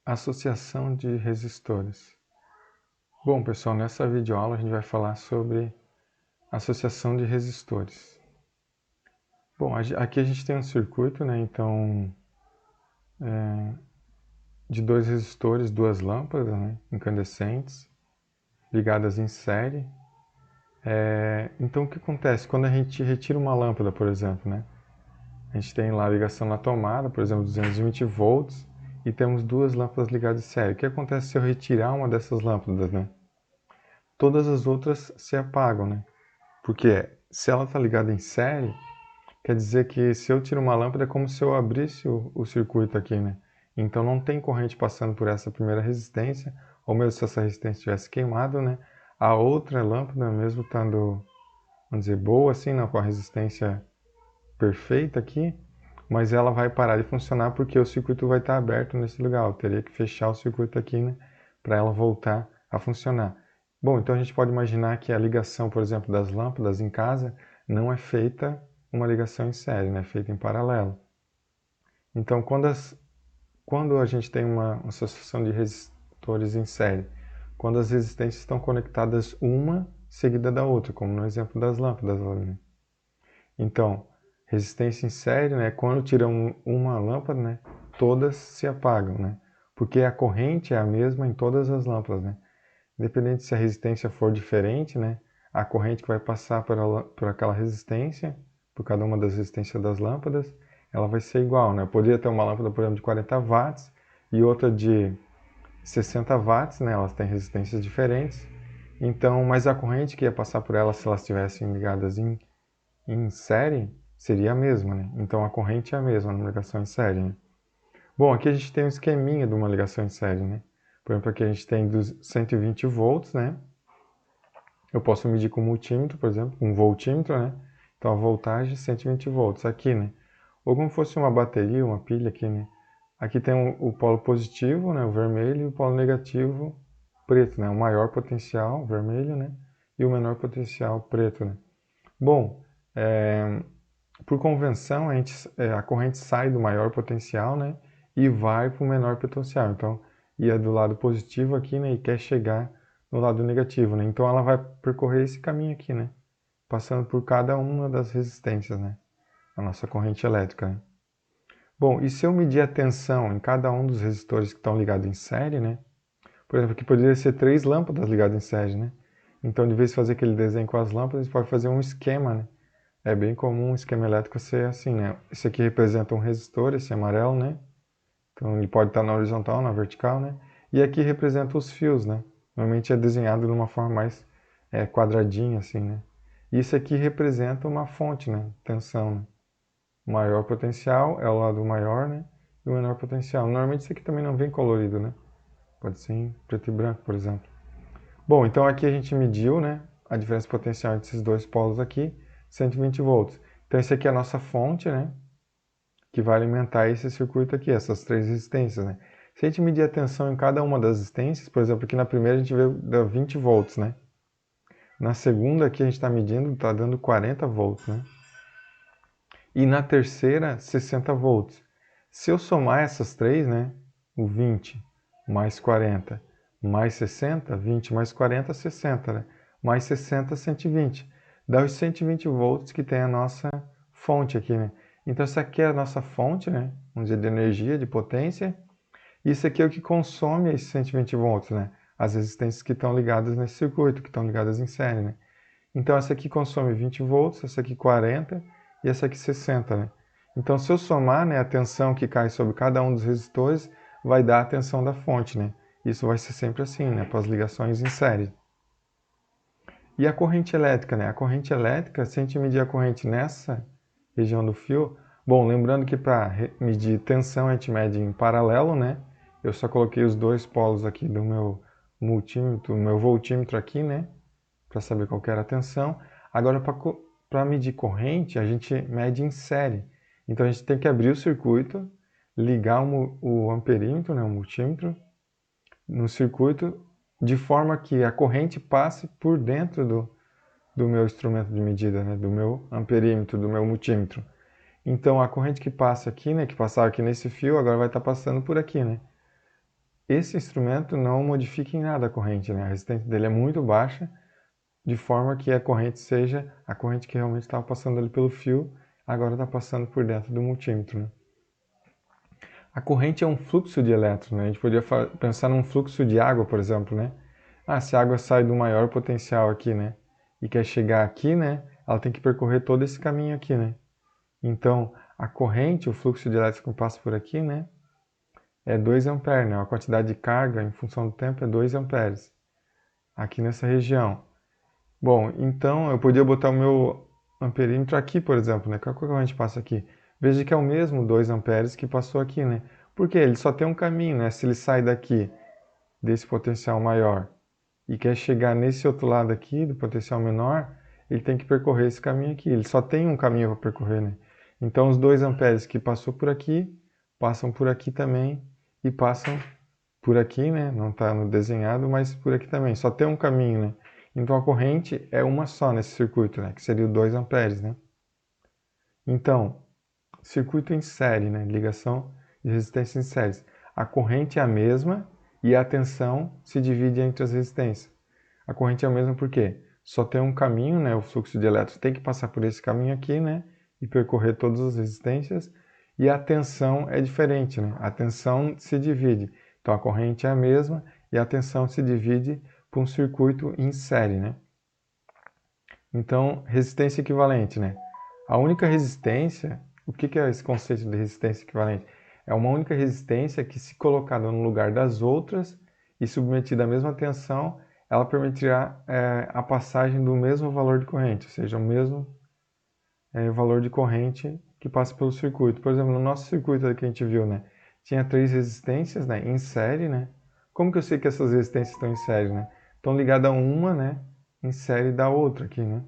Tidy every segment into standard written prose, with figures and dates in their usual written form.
Associação de resistores. Bom, pessoal, nessa videoaula a gente vai falar sobre associação de resistores. Bom, aqui a gente tem um circuito, né? Então, de dois resistores, duas lâmpadas, né? Incandescentes, ligadas em série. Então, o que acontece? Quando a gente retira uma lâmpada, por exemplo, né? A gente tem lá a ligação na tomada, por exemplo, 220 volts, e temos duas lâmpadas ligadas em série. O que acontece se eu retirar uma dessas lâmpadas, né? Todas as outras se apagam, né? Porque se ela está ligada em série, quer dizer que se eu tiro uma lâmpada é como se eu abrisse o circuito aqui, né? Então não tem corrente passando por essa primeira resistência, ou mesmo se essa resistência tivesse queimado, né? A outra lâmpada, mesmo estando, vamos dizer, boa assim, né? Com a resistência perfeita aqui, mas ela vai parar de funcionar porque o circuito vai estar aberto nesse lugar. Eu teria que fechar o circuito aqui, né? Para ela voltar a funcionar. Bom, então a gente pode imaginar que a ligação, por exemplo, das lâmpadas em casa não é feita uma ligação em série, né? É feita em paralelo. Então, quando a gente tem uma associação de resistores em série, quando as resistências estão conectadas uma seguida da outra, como no exemplo das lâmpadas ali, né? Então, resistência em série, né? Quando tiram uma lâmpada, né? Todas se apagam, né? Porque a corrente é a mesma em todas as lâmpadas, né? Independente se a resistência for diferente, né? A corrente que vai passar por aquela resistência, por cada uma das resistências das lâmpadas, ela vai ser igual, né? Eu poderia ter uma lâmpada, por exemplo, de 40 watts e outra de 60 watts, né? Elas têm resistências diferentes. Então, mas a corrente que ia passar por elas, se elas estivessem ligadas em série, seria a mesma, né? Então a corrente é a mesma numa ligação em série, né? Bom, aqui a gente tem um esqueminha de uma ligação em série, né? Por exemplo, aqui a gente tem 120 volts, né? Eu posso medir com multímetro, por exemplo, com voltímetro, né? Então a voltagem é 120 volts aqui, né? Ou como fosse uma bateria, uma pilha aqui, né? Aqui tem o polo positivo, né? O vermelho, e o polo negativo, preto, né? O maior potencial, vermelho, né? E o menor potencial, preto, né? Bom, por convenção, a corrente sai do maior potencial, né? E vai para o menor potencial. Então, ia do lado positivo aqui, né? E quer chegar no lado negativo, né? Então, ela vai percorrer esse caminho aqui, né? Passando por cada uma das resistências, né? A nossa corrente elétrica, né? Bom, e se eu medir a tensão em cada um dos resistores que estão ligados em série, né? Por exemplo, aqui poderia ser 3 lâmpadas ligadas em série, né? Então, de vez de fazer aquele desenho com as lâmpadas, a gente pode fazer um esquema, né? É bem comum o esquema elétrico ser assim, né? Esse aqui representa um resistor, esse amarelo, né? Então ele pode estar na horizontal, na vertical, né? E aqui representa os fios, né? Normalmente é desenhado de uma forma mais quadradinha, assim, né? Isso aqui representa uma fonte, né? Tensão, né? O maior potencial é o lado maior, né? E o menor potencial. Normalmente isso aqui também não vem colorido, né? Pode ser em preto e branco, por exemplo. Bom, então aqui a gente mediu, né? A diferença potencial entre esses dois polos aqui, 120 volts. Então, esse aqui é a nossa fonte, né? Que vai alimentar esse circuito aqui, essas três resistências, né? Se a gente medir a tensão em cada uma das resistências, por exemplo, aqui na primeira a gente vê 20 volts, né? Na segunda aqui a gente está medindo, está dando 40 volts, né? E na terceira, 60 volts. Se eu somar essas três, né? O 20 mais 40 mais 60, 20 mais 40, 60, né? Mais 60, 120. Dá os 120 volts que tem a nossa fonte aqui, né? Então, essa aqui é a nossa fonte, né? Vamos dizer, de energia, de potência. E isso aqui é o que consome esses 120 volts, né? As resistências que estão ligadas nesse circuito, que estão ligadas em série, né? Então, essa aqui consome 20 volts, essa aqui 40 e essa aqui 60, né? Então, se eu somar, né, a tensão que cai sobre cada um dos resistores, vai dar a tensão da fonte, né? Isso vai ser sempre assim, né, para as ligações em série. E a corrente elétrica, né? A corrente elétrica, se a gente medir a corrente nessa região do fio, bom, lembrando que para medir tensão a gente mede em paralelo, né? Eu só coloquei os dois polos aqui do meu multímetro, do meu voltímetro aqui, né? Para saber qual era a tensão. Agora, para medir corrente, a gente mede em série. Então, a gente tem que abrir o circuito, ligar o amperímetro, né, o multímetro, no circuito, de forma que a corrente passe por dentro do meu instrumento de medida, né, do meu amperímetro, do meu multímetro. Então, a corrente que passa aqui, né, que passava aqui nesse fio, agora vai estar passando por aqui, né? esse instrumento não modifica em nada a corrente, né? A resistência dele é muito baixa, de forma que a corrente seja a corrente que realmente estava passando ali pelo fio, agora está passando por dentro do multímetro, né? A corrente é um fluxo de elétrons, né? A gente poderia pensar num fluxo de água, por exemplo, né? Se a água sai do maior potencial aqui, né? E quer chegar aqui, né? Ela tem que percorrer todo esse caminho aqui, né? Então, a corrente, o fluxo de elétrons que passa por aqui, né? É 2 amperes, né? A quantidade de carga em função do tempo é 2 amperes. Aqui nessa região. Bom, então eu podia botar o meu amperímetro aqui, por exemplo, né? Qual que a corrente passa aqui? Veja que é o mesmo 2 amperes que passou aqui, né? Porque ele só tem um caminho, né? Se ele sai daqui, desse potencial maior, e quer chegar nesse outro lado aqui, do potencial menor, ele tem que percorrer esse caminho aqui. Ele só tem um caminho para percorrer, né? Então, os 2 amperes que passou por aqui, passam por aqui também, e passam por aqui, né? Não está no desenhado, mas por aqui também. Só tem um caminho, né? Então, a corrente é uma só nesse circuito, né? Que seria o 2 amperes, né? Então, circuito em série, né? Ligação de resistência em séries. A corrente é a mesma e a tensão se divide entre as resistências. A corrente é a mesma porque só tem um caminho, né? O fluxo de elétrons tem que passar por esse caminho aqui, né? E percorrer todas as resistências. E a tensão é diferente, né? A tensão se divide. Então a corrente é a mesma e a tensão se divide por um circuito em série, né? Então, resistência equivalente, né? A única resistência, o que é esse conceito de resistência equivalente? É uma única resistência que, se colocada no lugar das outras e submetida à mesma tensão, ela permitirá a passagem do mesmo valor de corrente, ou seja, o mesmo valor de corrente que passa pelo circuito. Por exemplo, no nosso circuito que a gente viu, né, tinha 3 resistências, né, em série, né? Como que eu sei que essas resistências estão em série, né? Estão ligadas a uma, né, em série da outra aqui, né?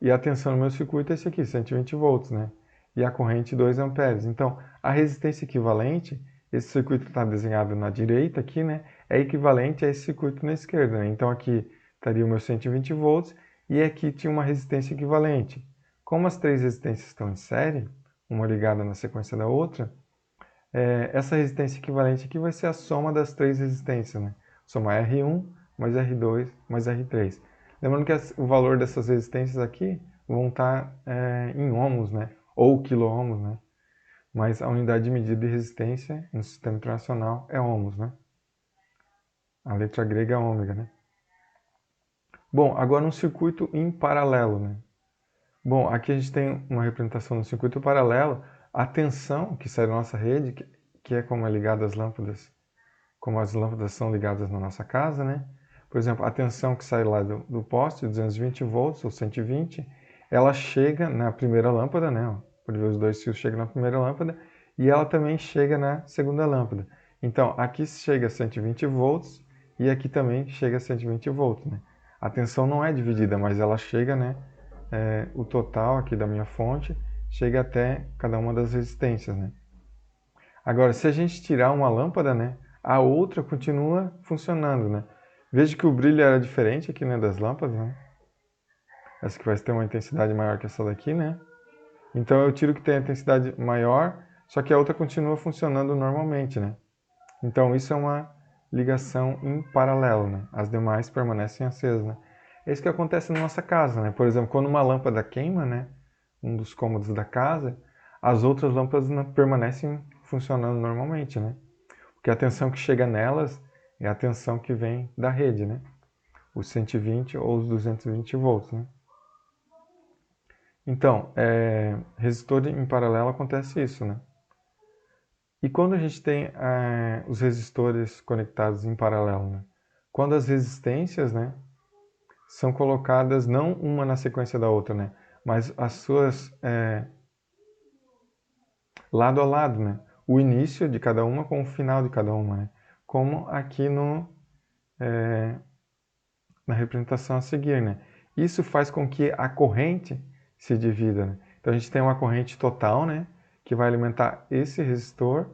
E a tensão no meu circuito é esse aqui, 120 volts, né? E a corrente 2 amperes. Então, a resistência equivalente, esse circuito que está desenhado na direita aqui, né? É equivalente a esse circuito na esquerda, né? Então, aqui estaria o meu 120 volts e aqui tinha uma resistência equivalente. Como as 3 resistências estão em série, uma ligada na sequência da outra, essa resistência equivalente aqui vai ser a soma das 3 resistências, né? Soma R1 mais R2 mais R3. Lembrando que o valor dessas resistências aqui vão estar em ohms, né? Ou quilo-ohms, né? Mas a unidade de medida de resistência no sistema internacional é ohms, né? A letra grega é ômega, né? Bom, agora um circuito em paralelo, né? Bom, aqui a gente tem uma representação do circuito paralelo. A tensão que sai da nossa rede, que é como é ligada às lâmpadas, como as lâmpadas são ligadas na nossa casa, né? Por exemplo, a tensão que sai lá do poste, 220 volts ou 120, ela chega na primeira lâmpada, né? Pode ver os dois fios chegam na primeira lâmpada e ela também chega na segunda lâmpada. Então, aqui chega a 120 volts e aqui também chega a 120 volts, né? A tensão não é dividida, mas ela chega, né? O total aqui da minha fonte chega até cada uma das resistências, né? Agora, se a gente tirar uma lâmpada, né, a outra continua funcionando, né? Veja que o brilho era diferente aqui, né, das lâmpadas, né? Essa que vai ter uma intensidade maior que essa daqui, né? Então eu tiro que tem a intensidade maior, só que a outra continua funcionando normalmente, né? Então isso é uma ligação em paralelo, né? As demais permanecem acesas, né? É isso que acontece na nossa casa, né? Por exemplo, quando uma lâmpada queima, né, um dos cômodos da casa, as outras lâmpadas permanecem funcionando normalmente, né? Porque a tensão que chega nelas é a tensão que vem da rede, né? Os 120 ou os 220 volts, né? Então, resistor em paralelo acontece isso, né? E quando a gente tem os resistores conectados em paralelo, né? Quando as resistências, né, são colocadas não uma na sequência da outra, né? Mas as suas lado a lado, né? O início de cada uma com o final de cada uma, né? Como aqui na representação a seguir, né? Isso faz com que a corrente se divida, né? Então a gente tem uma corrente total, né, que vai alimentar esse resistor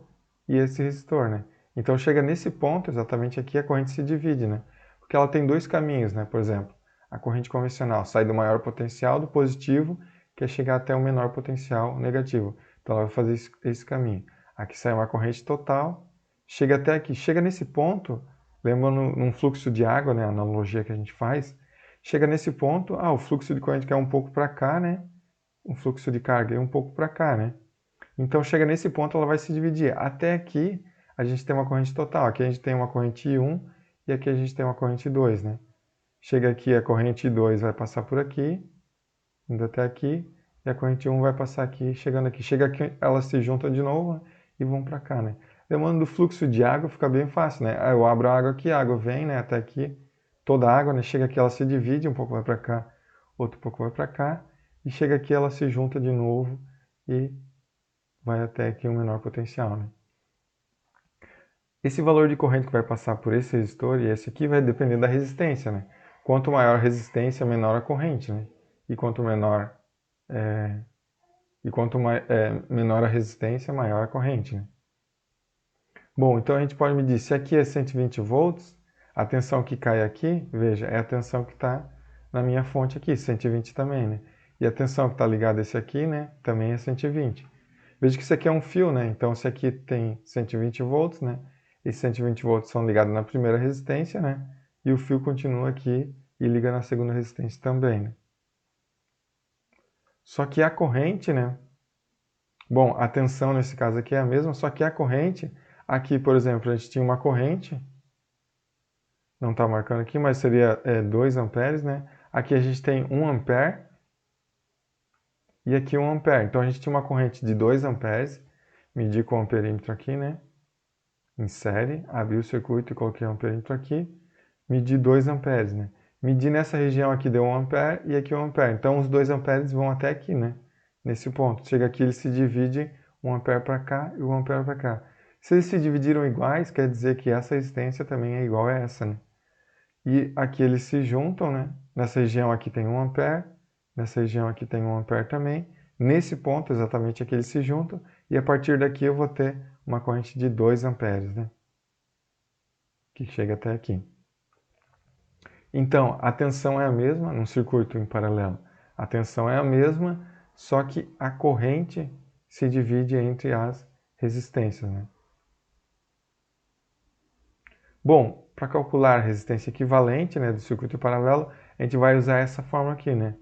e esse resistor, né? Então chega nesse ponto, exatamente aqui, a corrente se divide, né? Porque ela tem dois caminhos, né? Por exemplo, a corrente convencional sai do maior potencial, do positivo, que é chegar até o menor potencial negativo. Então ela vai fazer esse caminho. Aqui sai uma corrente total, chega até aqui. Chega nesse ponto, lembrando num fluxo de água, né, a analogia que a gente faz, chega nesse ponto, o fluxo de corrente que é um pouco para cá, né? Um fluxo de carga é um pouco para cá, né? Então chega nesse ponto, ela vai se dividir. Até aqui a gente tem uma corrente total. Aqui a gente tem uma corrente I1 e aqui a gente tem uma corrente I2, né? Chega aqui, a corrente I2 vai passar por aqui, indo até aqui, e a corrente I1 vai passar aqui, chegando aqui. Chega aqui, elas se juntam de novo, né, e vão para cá, né? Lembrando do fluxo de água, fica bem fácil, né? Eu abro a água aqui, a água vem, né, até aqui, toda a água, né? Chega aqui, ela se divide, um pouco vai para cá, outro pouco vai para cá, e chega aqui, ela se junta de novo e vai até aqui um menor potencial, né? Esse valor de corrente que vai passar por esse resistor e esse aqui vai depender da resistência, né? Quanto maior a resistência, menor a corrente, né? E quanto menor menor a resistência, maior a corrente, né? Bom, então a gente pode medir, se aqui é 120 volts, a tensão que cai aqui, veja, é a tensão que está na minha fonte aqui, 120 também, né? E a tensão que está ligada a esse aqui, né, também é 120. Veja que isso aqui é um fio, né? Então, se aqui tem 120 volts, né? E 120 volts são ligados na primeira resistência, né? E o fio continua aqui e liga na segunda resistência também, né? Só que a corrente, né? Bom, a tensão nesse caso aqui é a mesma, só que a corrente, aqui, por exemplo, a gente tinha uma corrente, não está marcando aqui, mas seria 2 amperes, né? Aqui a gente tem 1 ampere e aqui 1 ampere. Então a gente tinha uma corrente de 2 amperes, medi com o amperímetro aqui, né? Em série, abri o circuito e coloquei o amperímetro aqui, medi 2 amperes, né? Medi nessa região aqui deu 1 ampere e aqui 1 ampere. Então os 2 amperes vão até aqui, né? Nesse ponto. Chega aqui, ele se divide 1 ampere para cá e 1 ampere para cá. Se eles se dividiram iguais, quer dizer que essa resistência também é igual a essa, né? E aqui eles se juntam, né? Nessa região aqui tem 1 ampere, nessa região aqui tem 1 ampere também. Nesse ponto, exatamente aqui eles se juntam, e a partir daqui eu vou ter uma corrente de 2 amperes, né? Que chega até aqui. Então, a tensão é a mesma num circuito em paralelo. A tensão é a mesma, só que a corrente se divide entre as resistências, né? Bom, para calcular a resistência equivalente, né, do circuito em paralelo, a gente vai usar essa fórmula aqui, né?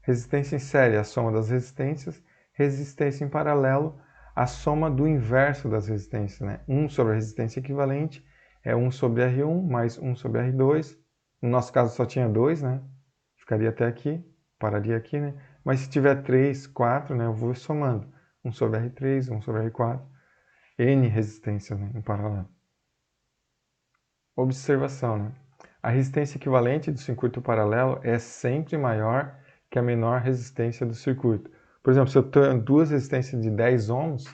Resistência em série, a soma das resistências. Resistência em paralelo, a soma do inverso das resistências, né? 1 sobre a resistência equivalente é 1 sobre R1 mais 1 sobre R2. No nosso caso só tinha 2, né? Ficaria até aqui, pararia aqui, né? Mas se tiver 3, 4, né, eu vou somando. 1 sobre R3, 1 sobre R4. N resistências, né, em paralelo. Observação, né? A resistência equivalente do circuito paralelo é sempre maior que a menor resistência do circuito. Por exemplo, se eu tenho duas resistências de 10 ohms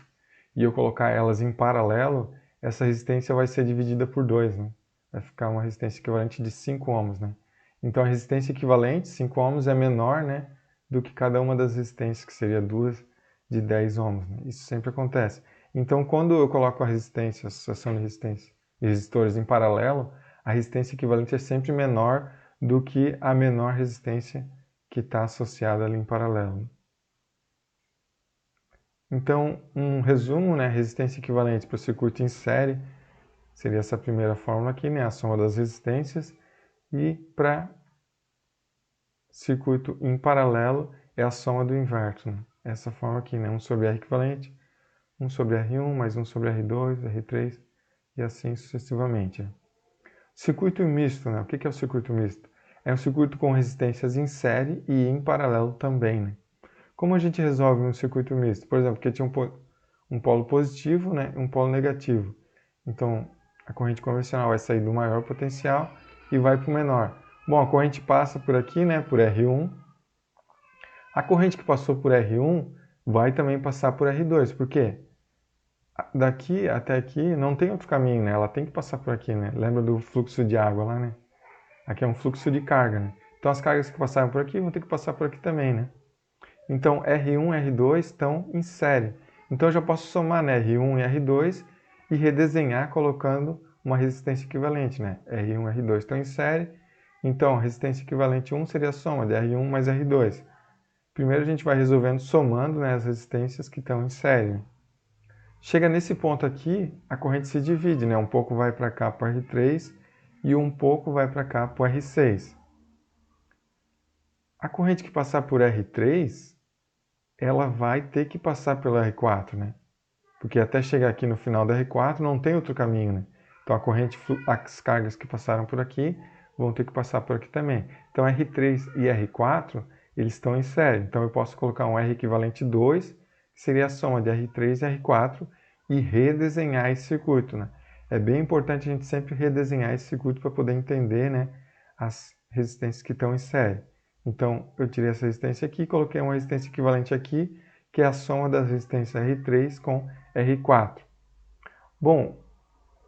e eu colocar elas em paralelo, essa resistência vai ser dividida por 2, né? Vai ficar uma resistência equivalente de 5 ohms, né? Então a resistência equivalente, 5 ohms, é menor, né, do que cada uma das resistências, que seria duas de 10 ohms, né? Isso sempre acontece. Então quando eu coloco a resistência, a associação de resistência e resistores em paralelo, a resistência equivalente é sempre menor do que a menor resistência que está associada ali em paralelo. Então, um resumo, né, resistência equivalente para o circuito em série seria essa primeira fórmula aqui, né, a soma das resistências, e para circuito em paralelo é a soma do inverso, né? Essa forma aqui, né, 1 sobre R equivalente, 1 sobre R1 mais 1 sobre R2, R3 e assim sucessivamente. Circuito misto, né? O que é o circuito misto? É um circuito com resistências em série e em paralelo também, né? Como a gente resolve um circuito misto? Por exemplo, que tinha um polo positivo, né, e um polo negativo. Então, a corrente convencional vai sair do maior potencial e vai para o menor. Bom, a corrente passa por aqui, né, por R1. A corrente que passou por R1 vai também passar por R2. Por quê? Daqui até aqui não tem outro caminho, né? Ela tem que passar por aqui, né? Lembra do fluxo de água lá, né? Aqui é um fluxo de carga, né? Então as cargas que passaram por aqui vão ter que passar por aqui também, né? Então R1 e R2 estão em série. Então eu já posso somar, né, R1 e R2 e redesenhar colocando uma resistência equivalente, né? R1 e R2 estão em série. Então a resistência equivalente 1 seria a soma de R1 mais R2. Primeiro a gente vai resolvendo somando, né, as resistências que estão em série. Chega nesse ponto aqui, a corrente se divide, né? Um pouco vai para cá para o R3 e um pouco vai para cá para o R6. A corrente que passar por R3, ela vai ter que passar pelo R4, né? Porque até chegar aqui no final do R4 não tem outro caminho, né? Então a corrente, as cargas que passaram por aqui vão ter que passar por aqui também. Então R3 e R4, eles estão em série. Então eu posso colocar um R equivalente 2, que seria a soma de R3 e R4, e redesenhar esse circuito, né? É bem importante a gente sempre redesenhar esse circuito para poder entender, né, as resistências que estão em série. Então eu tirei essa resistência aqui, coloquei uma resistência equivalente aqui, que é a soma das resistências R3 com R4. Bom,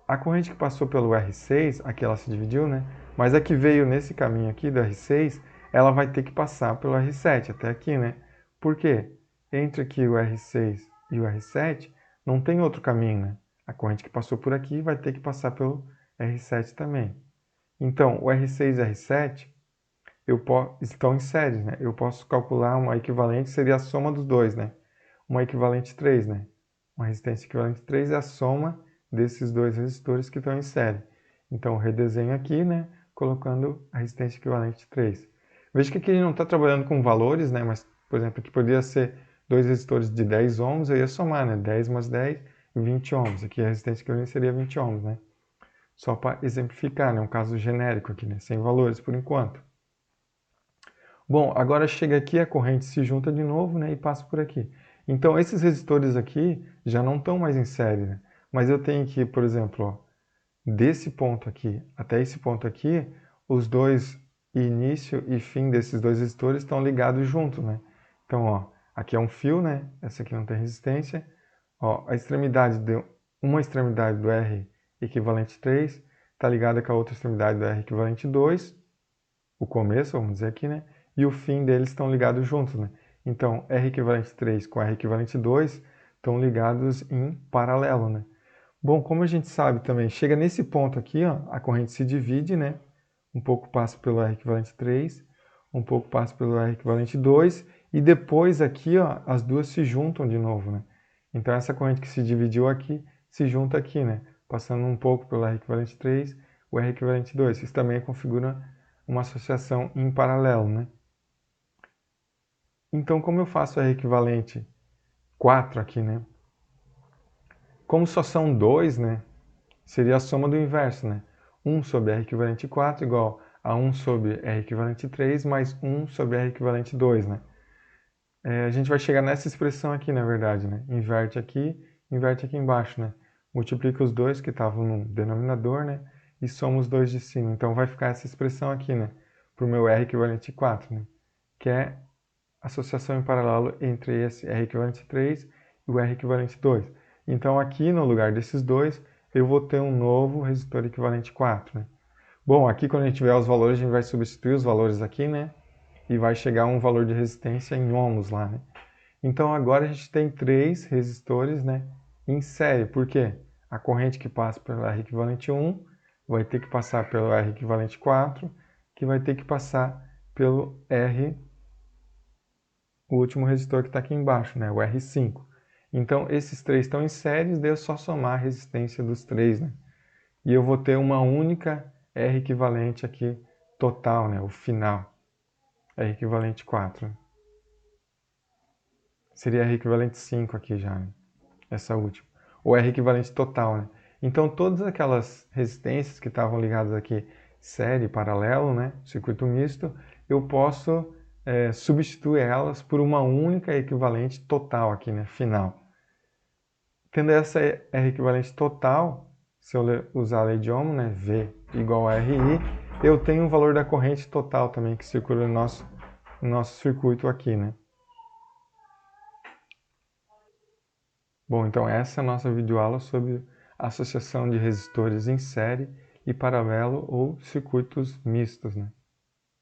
a corrente que passou pelo R6, aqui ela se dividiu, né? Mas a que veio nesse caminho aqui do R6, ela vai ter que passar pelo R7 até aqui, né? Por quê? Entre aqui o R6 e o R7 não tem outro caminho, né? A corrente que passou por aqui vai ter que passar pelo R7 também. Então, o R6 e o R7 estão em série, né? Eu posso calcular uma equivalente, seria a soma dos dois, né? Uma equivalente 3, né? Uma resistência equivalente 3 é a soma desses dois resistores que estão em série. Então, eu redesenho aqui, né? Colocando a resistência equivalente 3. Veja que aqui ele não está trabalhando com valores, né? Mas, por exemplo, aqui poderia ser dois resistores de 10 ohms, eu ia somar, né? 10 mais 10, 20 ohms. Aqui a resistência equivalente seria 20 ohms, né? Só para exemplificar, né? Um caso genérico aqui, né? Sem valores por enquanto. Bom, agora chega aqui, a corrente se junta de novo, né, e passa por aqui. Então, esses resistores aqui já não estão mais em série, né? Mas eu tenho que, por exemplo, ó, desse ponto aqui até esse ponto aqui, os dois início e fim desses dois resistores estão ligados juntos, né? Então, ó, aqui é um fio, né? Essa aqui não tem resistência. Ó, uma extremidade do R equivalente 3 está ligada com a outra extremidade do R equivalente 2, o começo, vamos dizer aqui, né? E o fim deles estão ligados juntos, né? Então, R equivalente 3 com R equivalente 2 estão ligados em paralelo, né? Bom, como a gente sabe também, chega nesse ponto aqui, ó, a corrente se divide, né? Um pouco passa pelo R equivalente 3, um pouco passa pelo R equivalente 2, e depois aqui, ó, as duas se juntam de novo, né? Então, essa corrente que se dividiu aqui, se junta aqui, né? Passando um pouco pelo R equivalente 3, o R equivalente 2. Isso também configura uma associação em paralelo, né? Então, como eu faço R equivalente 4 aqui, né? Como só são 2, né? Seria a soma do inverso, né? 1 sobre R equivalente 4 igual a 1 sobre R equivalente 3 mais 1 sobre R equivalente 2, né? A gente vai chegar nessa expressão aqui, na verdade, né? Inverte aqui embaixo, né? Multiplica os dois que estavam no denominador, né? E soma os dois de cima. Então, vai ficar essa expressão aqui, né? Para o meu R equivalente 4, né? Que é associação em paralelo entre esse R equivalente 3 e o R equivalente 2. Então, aqui no lugar desses dois, eu vou ter um novo resistor equivalente 4. Né? Bom, aqui quando a gente tiver os valores, a gente vai substituir os valores aqui, né? E vai chegar um valor de resistência em ohms lá, né? Então, agora a gente tem 3 resistores, né? Em série. Por quê? A corrente que passa pelo R equivalente 1 vai ter que passar pelo R equivalente 4, que vai ter que passar pelo R, o último resistor que está aqui embaixo, né? O R5. Então, esses três estão em série, daí é só somar a resistência dos três, né? E eu vou ter uma única R equivalente aqui total, né? O final. R equivalente 4. Né? Seria R equivalente 5 aqui já, né? Essa última. Ou R equivalente total, né? Então, todas aquelas resistências que estavam ligadas aqui, série, paralelo, né? Circuito misto, eu posso substituir elas por uma única equivalente total aqui, né? Final. Tendo essa R equivalente total, se eu usar a lei de Ohm, né? V igual a RI, eu tenho o valor da corrente total também que circula no nosso circuito aqui, né? Bom, então essa é a nossa videoaula sobre associação de resistores em série e paralelo ou circuitos mistos, né?